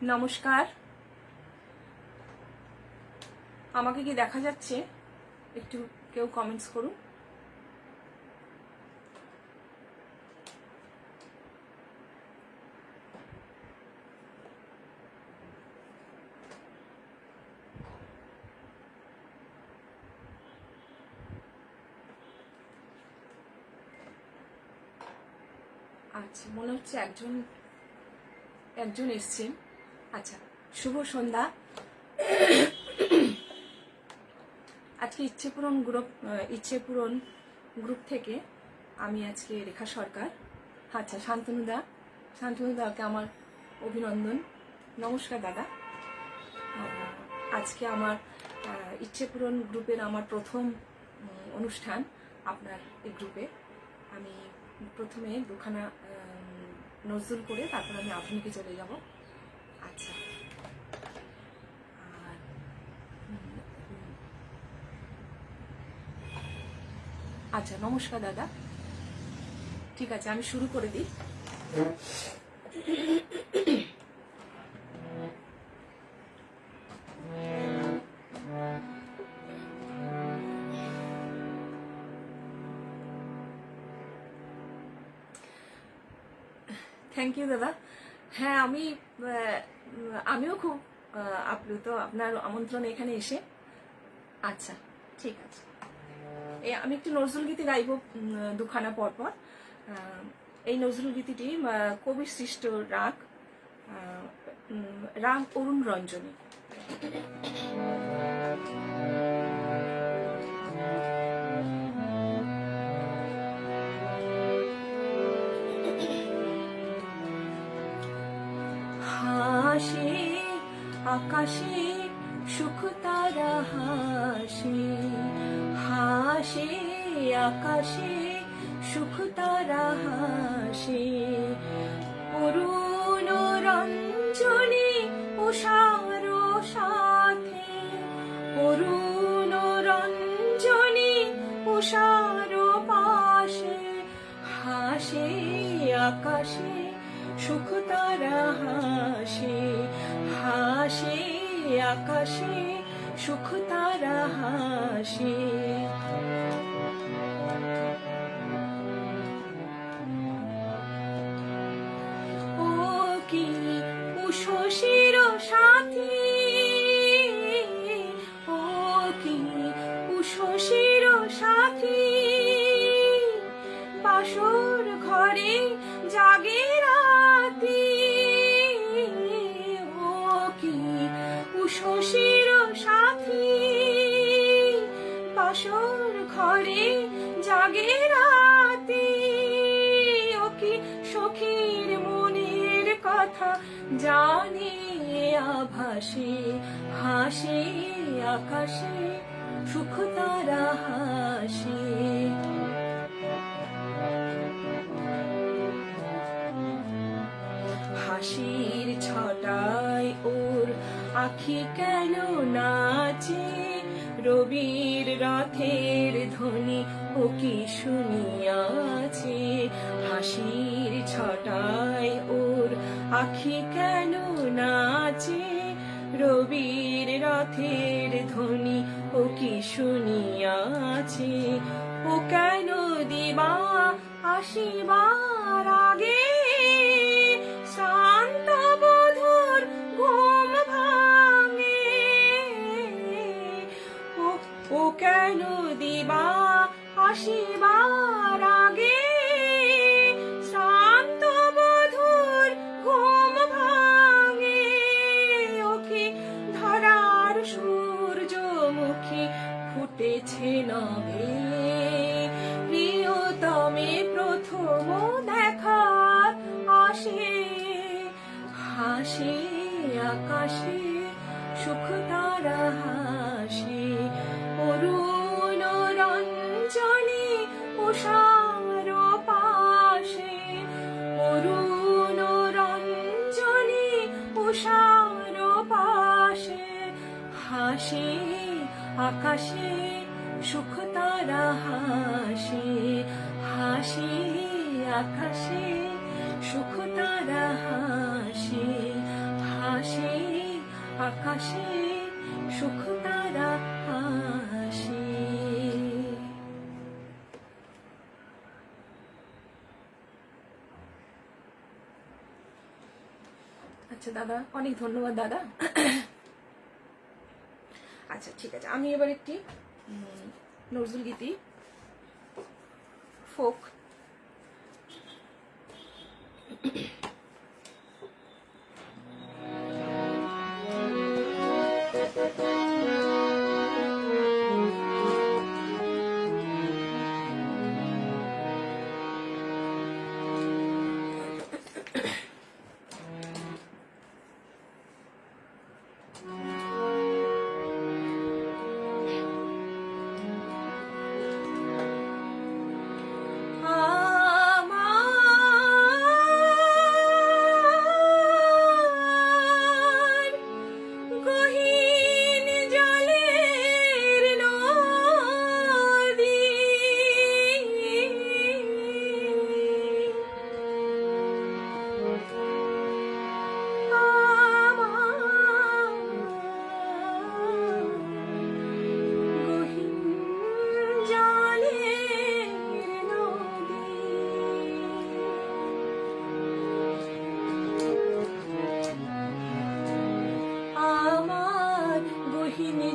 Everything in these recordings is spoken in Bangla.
নমস্কার, আমাকে কি দেখা যাচ্ছে? একটু কেউ কমেন্টস করুন। আচ্ছা, মনে হচ্ছে একজন এসছেন। আচ্ছা, শুভ সন্ধ্যা। আজকে ইচ্ছে পূরণ গ্রুপ থেকে আমি আজকে রেখা সরকার। আচ্ছা, শান্তনুদাকে আমার অভিনন্দন। নমস্কার দাদা। আজকে আমার ইচ্ছে পূরণ গ্রুপের আমার প্রথম অনুষ্ঠান আপনার এই গ্রুপে। আমি প্রথমে দুখানা নজরুল করে তারপর আমি আধুনিকে চলে যাব। আচ্ছা, আর আচ্ছা, নমস্কার দাদা। ঠিক আছে, আমি শুরু করে দিই। থ্যাংক ইউ দাদা। হ্যাঁ, আমিও খুব আপ্লুত আপনার আমন্ত্রণ এখানে এসে। আচ্ছা, ঠিক আছে। আমি একটি নজরুল গীতি গাইব দুখানা পরপর। এই নজরুল গীতিটি কবির সৃষ্ট রাগ অরুণ রঞ্জনী। হাসে আকাশে সুখ তারা হাসে, হাসে আকাশে সুখ তারা হাসে। অরুণ রঞ্জনী উষার সাথে, অরুণ রঞ্জনী উষার পাশে। হাসে আকাশে সুখ তারা হাসে, হাসে আকাশে সুখ তারা হাসে। ও কি উষসীর সাথী, ও কি উষসীর সাথী। বাসর ঘরে জাগে রাতি, ও কি উষসীর সাথী। বাসর ঘরে জাগে রাতি, ও কি সখীর মনের কথা জানে আভাসে। হাসে আকাশে সুখ তারা হাসে। হাসির ছটায় ওর আখি কেন নাচে। রবির রথের ধ্বনি ও কি শুনিয়াছে। হাসির ছটায় ওর আখি কেন নাচে। রবির রথের ধ্বনি ও কি শুনিয়াছে। ও কেন দিবা আসিবার আগে শান্ত বধুর ঘুম ভাঙে। ও কেন দিবা আসিবার আগে শান্ত বধুর ঘুম ভাঙে। ও কি ধরার সূর্যমুখী ফুটেছে নবে। প্রিয়তমে প্রথম দেখার আসে। হাসে আকাশে সুখ তারা হাসে। অরুণ রঞ্জনী উষার পাশে, অরুণ রঞ্জনী উষার পাশে। হাসে আকাশে সুখ তারা হাসে, হাসে আকাশে সুখ তারা হাসে, হাসে আকাশে সুখ তারা হাসে। আচ্ছা দাদা, অনেক ধন্যবাদ দাদা। আচ্ছা ঠিক আছে, আমি এবার একটি নজরুল গীতি ফোক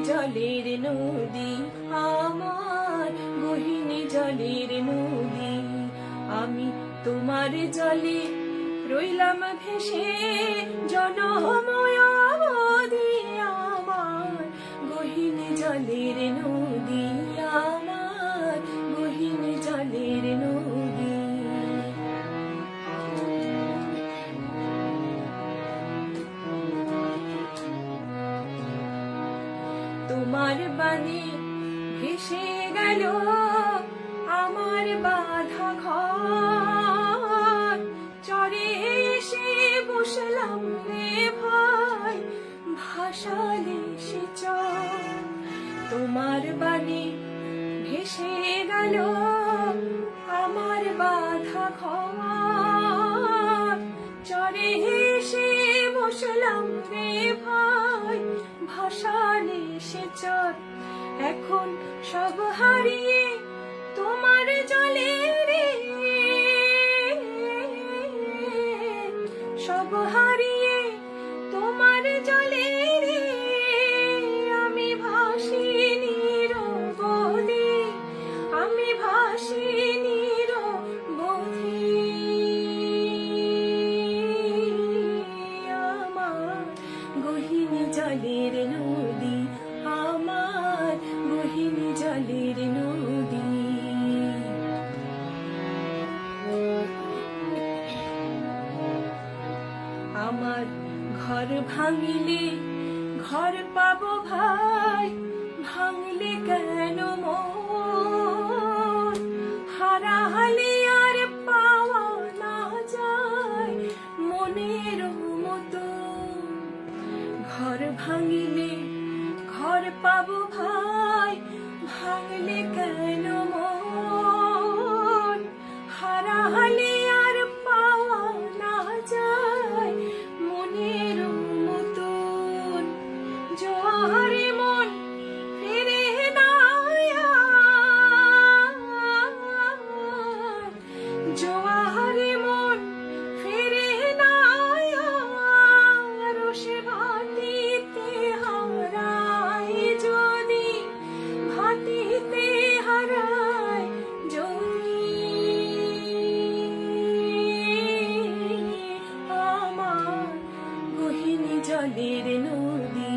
জলের নদী, আমার গহীন জলের নদী, আমি তোমার জলে রইলাম ভেসে জনময় অবধি। আমার গহীন জলের নদী, আমার গহীন জলের নদী। তোমার বাণী ভেসে গেল আমার বাঁধা ঘর, চরে এসে বসলাম রে ভাই, ভাসালে সে চর। তোমার বাণী ভেসে গেল আমার বাঁধা ঘর, চরে এসে বসলাম রে ভাই, ভাসালে সে চর। এখন সব হারিয়ে তোমার জলে রে, সব হারিয়ে তোমার জলে রে, আমি ভাসি নিরবধি, আমি ভাসি নিরবধি। আমার গহীন জলের নদী, আমার গহীন জলের নদী। আমার ঘর ভাঙিলে ঘর পাবো ভাই, ভাঙলে কেন মন, হারালে আর পাওয়া না যায় মনের মতো। ঘর ভাঙিলে ঘর পাবো ভাই, ভাঙলে কেন মন, হারালে আর পাওয়া না যায় মনের মতন। জোয়ারে মন ফিরে না আর, জোয়ারে মন ফিরে না আর, সে ভাটিতে হারায় যদি, ভাটিতে হারায় যদি। আমার গহীন জলের নদী,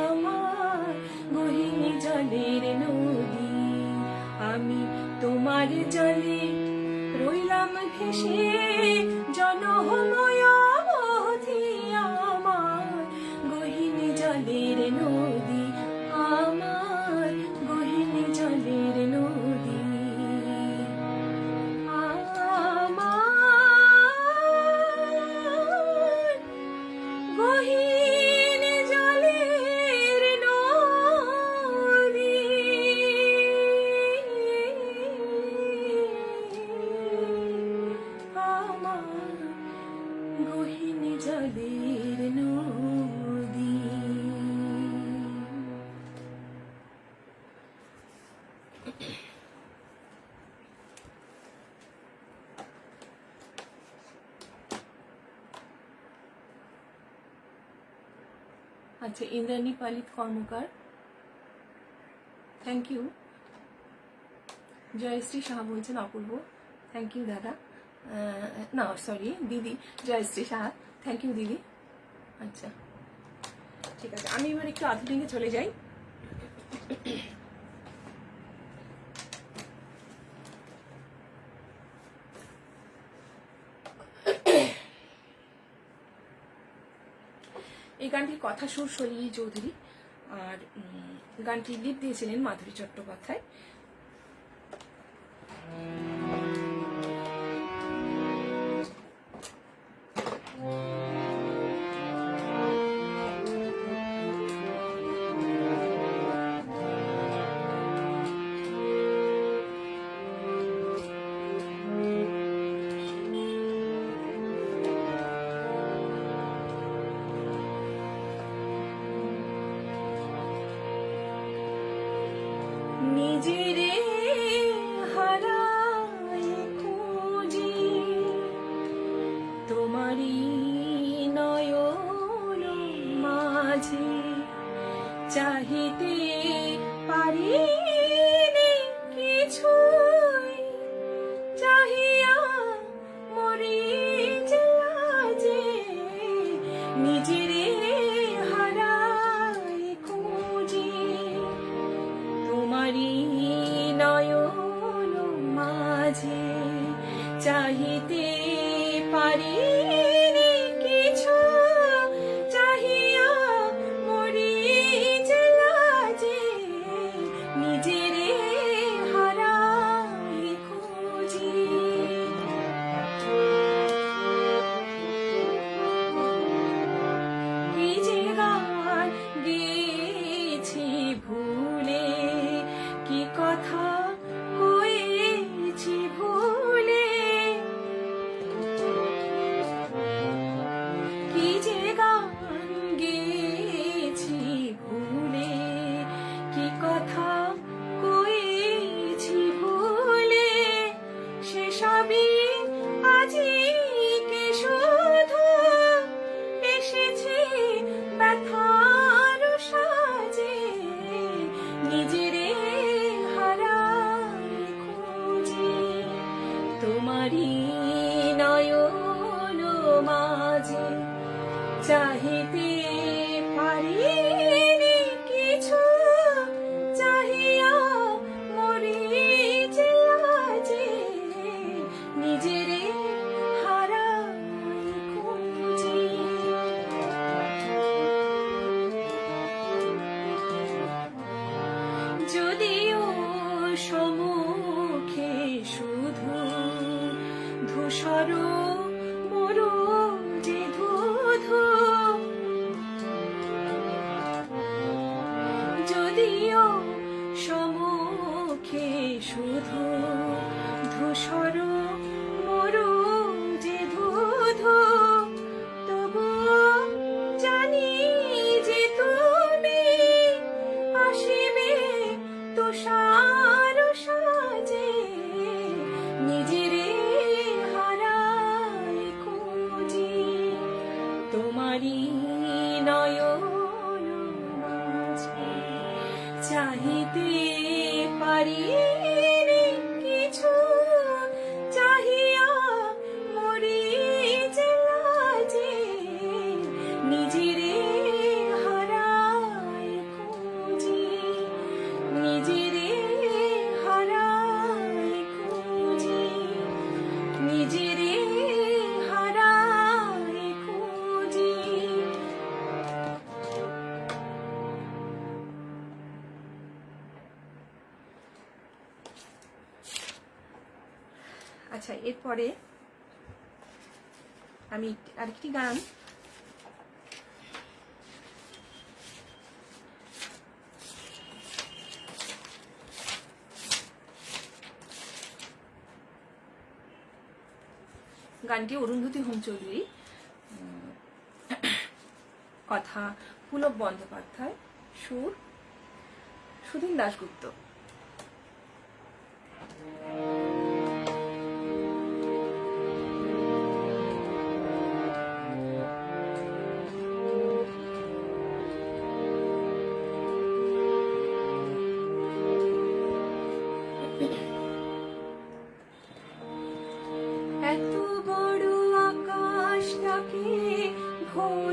আমার গহীন জলের নদী, আমি তোমার জলে রইলাম ভেসে জনময় অবধি। আমার গহীন জলের নদী, আমার গহীন জলের নদী। আমার গহীন জলের নদী, আমার গহীন জলের নদী। আচ্ছা, ইন্দ্রাণী পালিত কর্মকার, থ্যাংক ইউ। জয়শ্রী সাহা বলছেন অপূর্ব, থ্যাংক ইউ দাদা। না সরি দিদি, জয়শ্রী সাহা, থ্যাংক ইউ দিদি। আচ্ছা ঠিক আছে, আমি এবার একটু আধুনিকে চলে যাই। এই গানটির কথা সুর সলিল চৌধুরী, আর গানটি লিপ দিয়েছিলেন মাধুরী চট্টোপাধ্যায়। নিজেরে হারাই খুঁজি তোমারি নয়ন মাঝে, চাহিতে পারি কিছুই, চাহিয়া মরি যে লাজে। নিজেরে হারাই খুঁজি তোমারি নয়ন মাঝে, চাহিতে পারি কিছু, চাহিয়া মরি যে লাজে। নিজেরে হারাই খুঁজি। কি যে গান গেয়েছি ভুলে, কি কথা কয়েছি ভুলে, কি যে গান গেয়েছি ভুলে, কি কথা কয়েছি ভুলে, সেসবই আজিকে শুধু এসেছে ব্যথার সাজে। নিজেরে হারাই খুঁজি তোমারি নয়ন মাঝে, চাহিতে পারি কিছু, চাহিয়া মরি যে লাজে। নিজেরে হারাই খুঁজি। যদিও সম্মুখে শুধু ধূসর মরু যে ধুধু, যদিও সম্মুখে শুধু ধূসর মরু যে ধুধু, তবুও জানি যে তুমি আসিবে তুষার সাজে। নিজেরে হারাই খুঁজি তোমারি নয়ন মাঝে, চাহিতে পারি কিছু, চাহিয়া মরি যে লাজে। নিজেরে হারাই খুঁজি, নিজেরে হারাই খুঁজি, নিজেরে হারাই খুঁজি। আচ্ছা, এরপরে আমি আরেকটি গান, গানটি অরুন্ধতী হোম চৌধুরী, কথা পুলক বন্দ্যোপাধ্যায়, সুর সুধীন দাশগুপ্ত।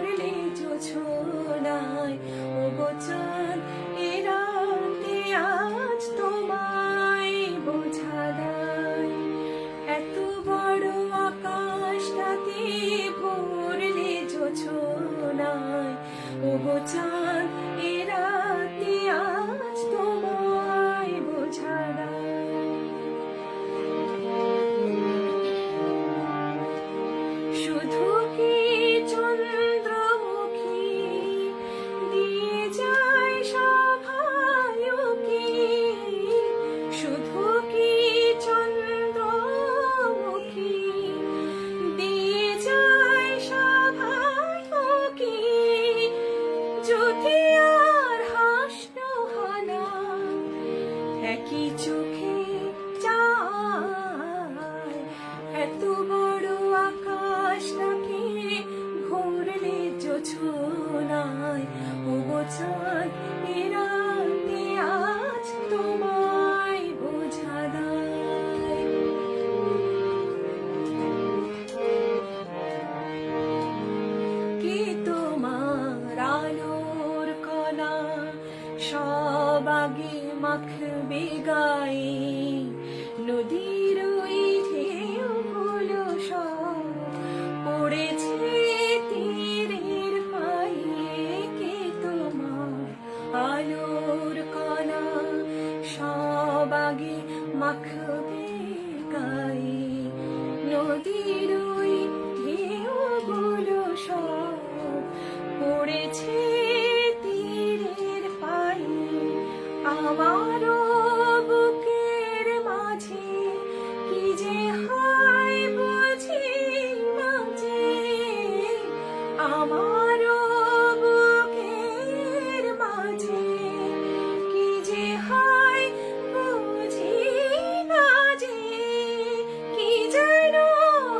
ভরলে জোছনায় ও গো চাঁদ এ রাতে আজ তোমায় বোঝা দায়। এত বড় আকাশটাতে ভরলে জোছনায় ও গো চাঁদ এ রাতে আজ তোমায় বোঝা দায়। শুধু কি চন্দ্রমুখী দিয়ে যায় সভায়ুকি, শুধু কি চন্দ্রমুখী দিয়ে যায় সভায়ুকি, যদি আর হাসল হানা একই চোখে চায়। এত বড় আকাশটাকে ভরলে জোছনায় ও গো চাঁদ এ রাতে আজ তোমায় বোঝা দায়। কে তোমার আলোর কণা সব আগে মাখবে গায়ে, নদীর ওই ঢেউগুলো সব পড়েছে তীরের পায়ে। কে তোমার আলোর কণা সব আগে মাখবে গায়ে, নদীর ওই ঢেউগুলো সব পড়েছে তীরের পায়ে। আমারও বুকের মাঝে কি যে হয় বুঝি না যে, আমারও বুকের মাঝে কি যে হয় বুঝি না যে, কি যেন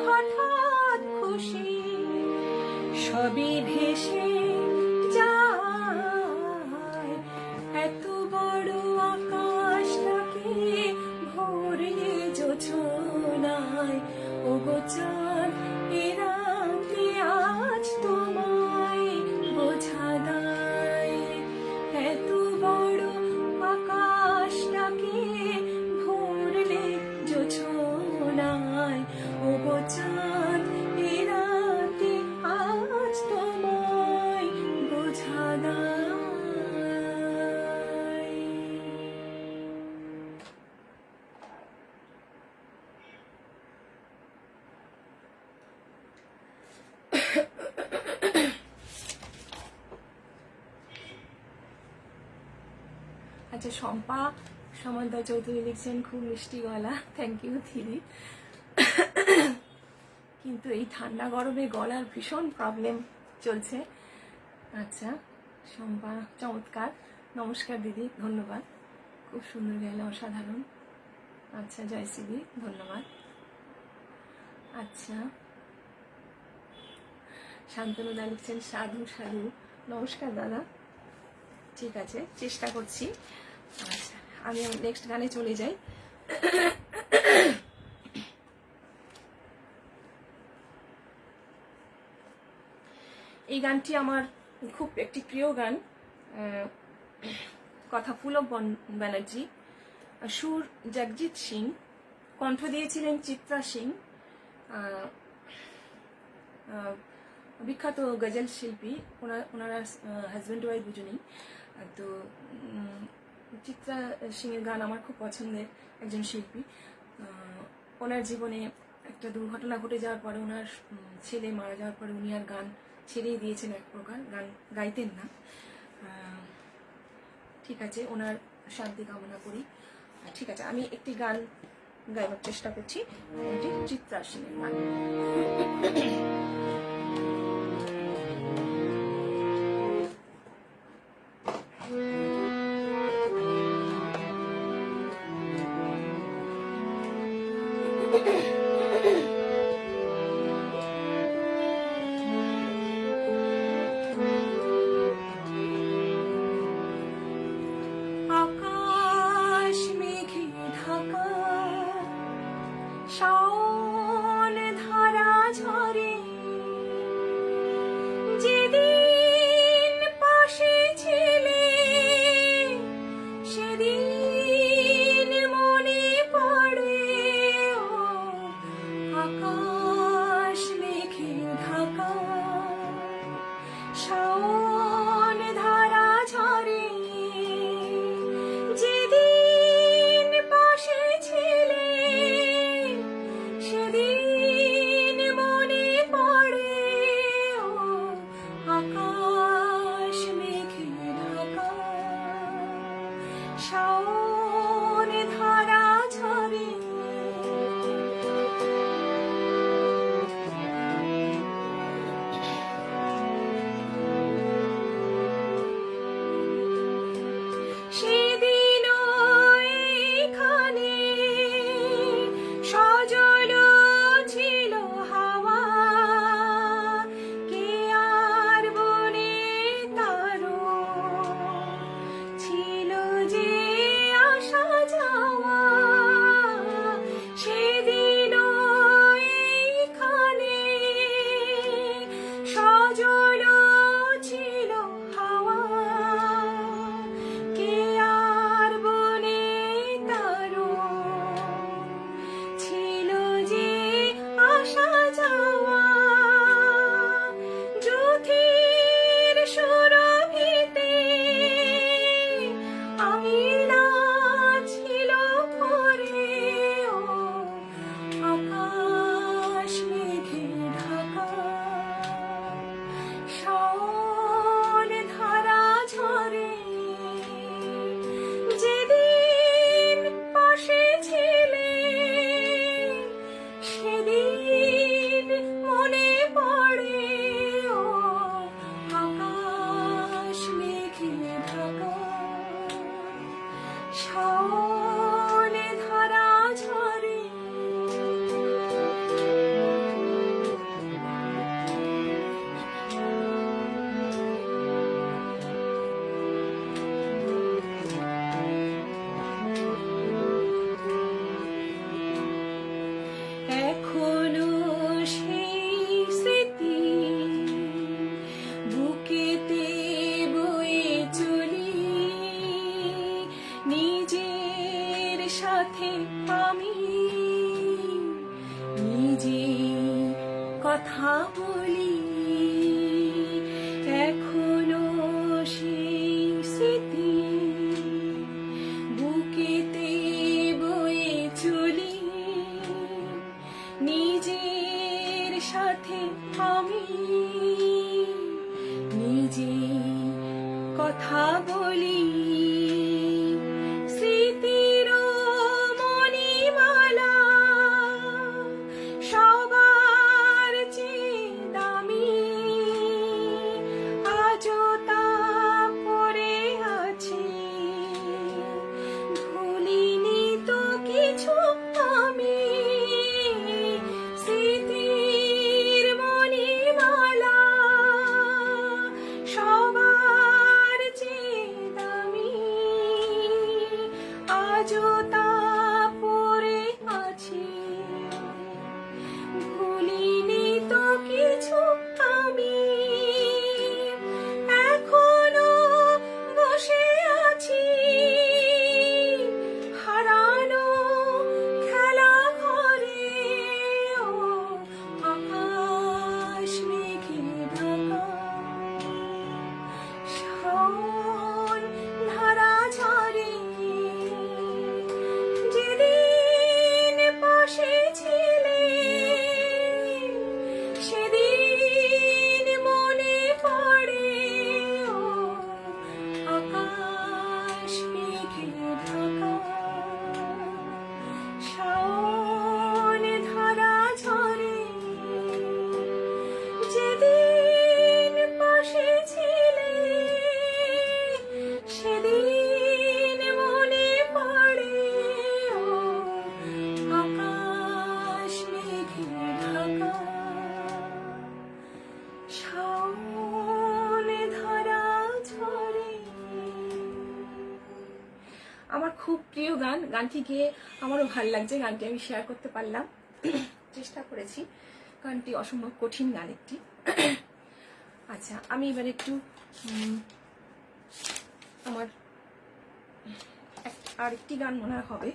হঠাৎ খুশি সবই ভেসে যায়। এত বড় আকাশটাকে ভরলে জোছনায় ও গো চাঁদ এ রাতে আজ তোমায় বোঝা দায়। এত বড় আকাশটাকে ভরলে জোছনায় ও গো চাঁদ এ রাতে আজ তোমায় বোঝা দায়। আচ্ছা, শম্পা সমন্তা চৌধুরী লিখছেন খুব মিষ্টি গলা, থ্যাংক ইউ দিদি। কিন্তু এই ঠান্ডা গরমে গলার ভীষণ প্রবলেম চলছে। আচ্ছা, শম্পা চমৎকার, নমস্কার দিদি, ধন্যবাদ, খুব সুন্দর গেল, অসাধারণ। আচ্ছা, জয়শ্রী, ধন্যবাদ। আচ্ছা, শান্তনুদা লিখছেন সাধু সাধু, নমস্কার দাদা, ঠিক আছে, চেষ্টা করছি। আচ্ছা, আমি নেক্সট গানে চলে যাই। এই গানটি আমার খুব একটি প্রিয় গান, কথা পুলক ব্যানার্জি, সুর জগজিৎ সিং, কণ্ঠ দিয়েছিলেন চিত্রা সিং, বিখ্যাত গজল শিল্পী। ওনারা হাজব্যান্ড ওয়াইফ দুজনেই। তো চিত্রা সিংয়ের গান আমার খুব পছন্দের একজন শিল্পী। ওনার জীবনে একটা দুর্ঘটনা ঘটে যাওয়ার পরে, ওনার ছেলে মারা যাওয়ার পরে উনি আর গান ছেড়েই দিয়েছেন, এক প্রকার গান গাইতেন না। ঠিক আছে, ওনার শান্তি কামনা করি। ঠিক আছে, আমি একটি গান গাইবার চেষ্টা করছি, চিত্রা সিংয়ের গান। আকাশ মেঘে ঢাকা, শাওন ধারা ঝরে, বুঝি কথা বলি স্মৃতির মণিমালা সবার চেয়ে দামি আজও তা পড়ে আছি ভুলিনি তো কিছু আমি স্মৃতির মণিমালা সবার চেয়ে দামি আজও তা পড়ে আছি ভুলিনি তো কিছু আমি এখনো বসে আছি হারানো খেলা ঘরে ও আকাশ মেঘে ঢাকা শাওন ধারা ঝরে যেদিন পাশে ছিলে সেদিন মনে পড়ে ও আকাশ মেঘে ঢাকা শাওন ধারা ঝরে যেদিন পাশে ছিলে সেদিন মনে পড়ে ও আকাশ মেঘে ঢাকা শাওন ধারা ঝরে। আমার খুব প্রিয় গান, গানটি গেয়ে আমারও ভালো লাগছে, গানটি আমি শেয়ার করতে পারলাম, চেষ্টা করেছি। গানটি অসম্ভব কঠিন গান একটি। আচ্ছা, আমি এবার একটু আমার আরেকটি গান মনে হয় হবে।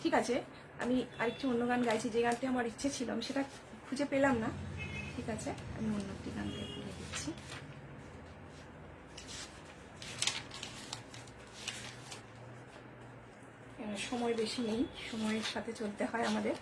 ঠিক আছে, আমি আরেকটি অন্য গান গাইছি, যে গানটি আমার ইচ্ছে ছিল আমি সেটা খুঁজে পেলাম না। ঠিক আছে, আমি অন্য একটি গান গাই দিচ্ছি। সময় বেশি নেই, সময়ের সাথে চলতে হয় আমাদের।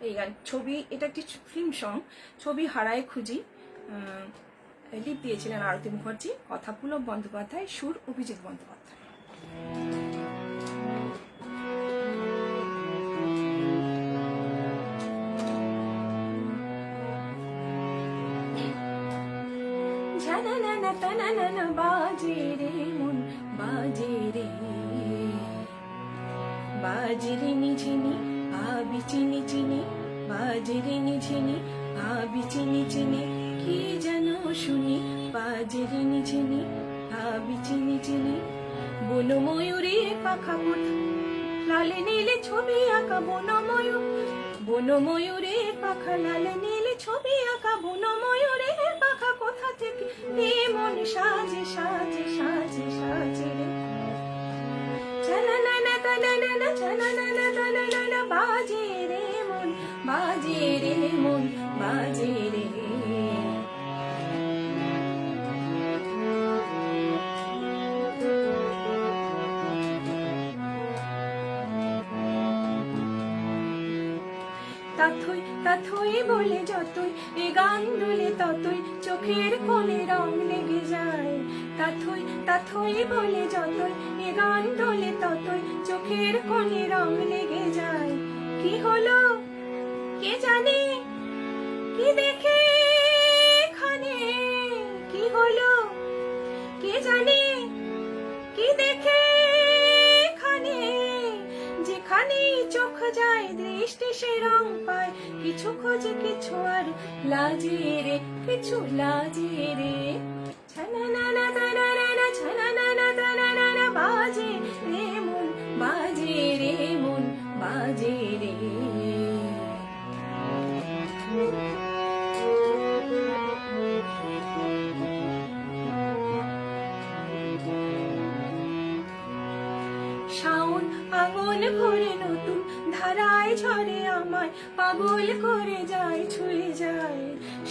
এই গান ছবি, এটা একটি ফিল্ম সং, ছবি হারায় খুঁজি, লিপ দিয়েছিলেন আরতি মুখার্জি, কথা পুলক বন্দ্যোপাধ্যায়, সুর অভিজিৎ বন্দ্যোপাধ্যায়। বাজে রে মন বাজে রে, বাজে রে নিঝিনি ভাবি চিনি চিনি, বাজে রে নিঝিনি ভাবি চিনি চিনি, কি যেন শুনি বাজে রে নিঝিনি ভাবি চিনি চিনি। বন ময়ূরে পাখা কোথা লালে নীলে ছবি আঁকা, বন ময়ূরে পাখা লালে নীলে ছবি আঁকা, বন ময়ূরে পাখা কোথা থেকে রে মন সাজে সাজে সাজে সাজে রে, বাজে রে মন বাজে রে মন বাজে রে। তাথই বলে যতই এ গান দুলে ততই চোখের কোণে রং লেগে যায়, তাথই বলে যতই এ গান দুলে ততই চোখের কোণে রং লেগে যায়। কি হলো কে জানে, কি দেখে এখানে, কি হলো কে জানে, যায় দৃষ্টি সে রং পায়, কিছু খোঁজে কিছু আর লাজে রে, কিছু লাজে রে। ছানানানা তানানানা ছানানানা তানানানা বাজে রে মন, বাজে রে মন, বাজে রে। শাওন আঙুল ভরে নতুন ধারায় ঝরে আমায়, পাগল করে যায় ছুঁয়ে যায়।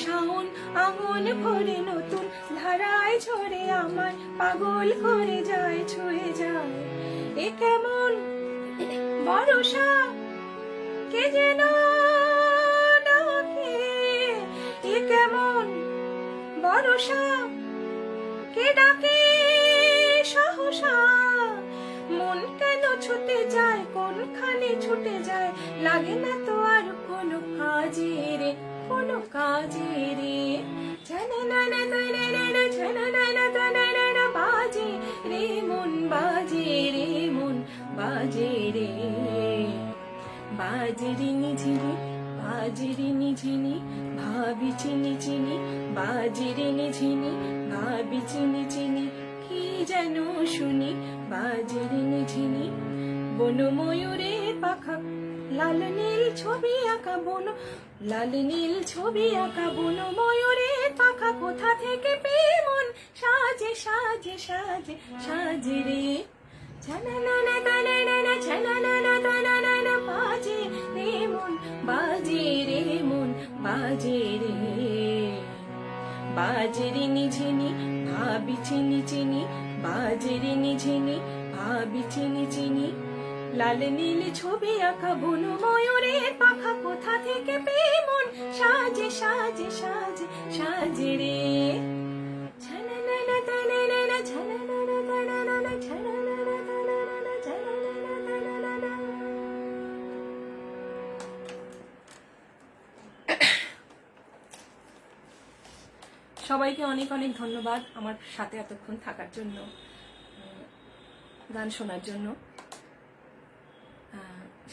শাওন আঙুল ভরে নতুন ধারায় ঝরে আমায়, পাগল করে যায় ছুঁয়ে যায়। এ কেমন বর্ষা কে যেন ডাকে, এ কেমন বর্ষা কে ডাকে সহসা। মন কেন ছুটে যায় কোনখানে ছুটে যায়, লাগে না তো আর কোনো কাজে রে, কোনো কাজে রে। ছানানানা তানানানা ছানানানা তানানানা বাজে রে মন, বাজে রে মন, বাজে রে। বাজে রে নিঝিনি, বাজে রে নিঝিনি, ভাবি চিনি চিনি, বাজে রে নিঝিনি, ভাবি চিনি চিনি, কি যেন শুনি বাজে রে নিঝিনি। বন ময়ূরের পাখা লাল নীল ছবি আঁকা, বন লাল নীল ছবি আঁকা, বন ময়ূরের পাখা কোথা থেকে পেয়ে মন সাজে সাজে সাজে সাজে রে। ছানানানা তানানানা ছানানানা তানানানা বাজে রে মন, বাজে রে মন, বাজে রে। বাজে রে নিঝিনি, ভাবি চিনি চিনি, বাজে রে নিঝিনি, ভাবি চিনি চিনি, লাল নীল ছবি আঁকা, বন ময়ূরের পাখা কোথা থেকে পেয়ে মন সাজে সাজে সাজে সাজে রে। ছানানানা তানানানা ছানানানা তানানানা ছানানানা তানানানা ছানানানা তানানানা। সবাইকে অনেক অনেক ধন্যবাদ আমার সাথে এতক্ষণ থাকার জন্য, গান শোনার জন্য।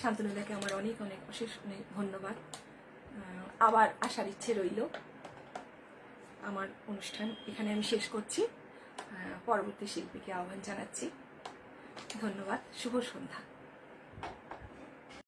শান্তনুদাকে আমার অনেক অনেক অশেষ অনেক ধন্যবাদ। আবার আসার ইচ্ছে রইল। আমার অনুষ্ঠান এখানে আমি শেষ করছি। পরবর্তী শিল্পীকে আহ্বান জানাচ্ছি। ধন্যবাদ। শুভ সন্ধ্যা।